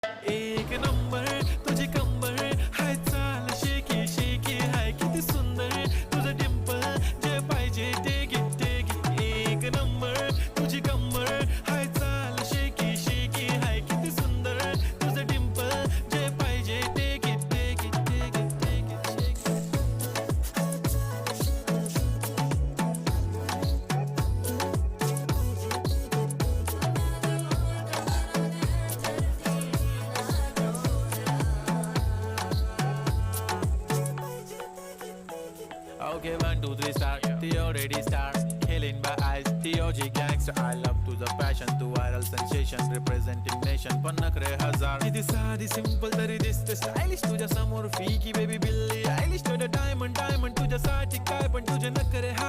एक नंबर तुझी कंबर हाय चाल शेकी शेकी हाय किती सुंदर तुझं डिंपल जे पाहिजे ते घे एक नंबर तुझी कंबर हाय चाल शेकी शेकी हाय किती सुंदर तुझं डिंपल जे पाहिजे ते घे Okay, 1, 2, 3 start. The already start. Killing by eyes. The OG gangster. I love to the passion, to viral sensation, representing nation. Banakar हजार. किती साधी simple तरी दिसते stylish तुझ्या समोर फीकी baby बिल्ली. Stylish to the diamond तुझ्यासाठी काय पण तुझे नखरे हाय.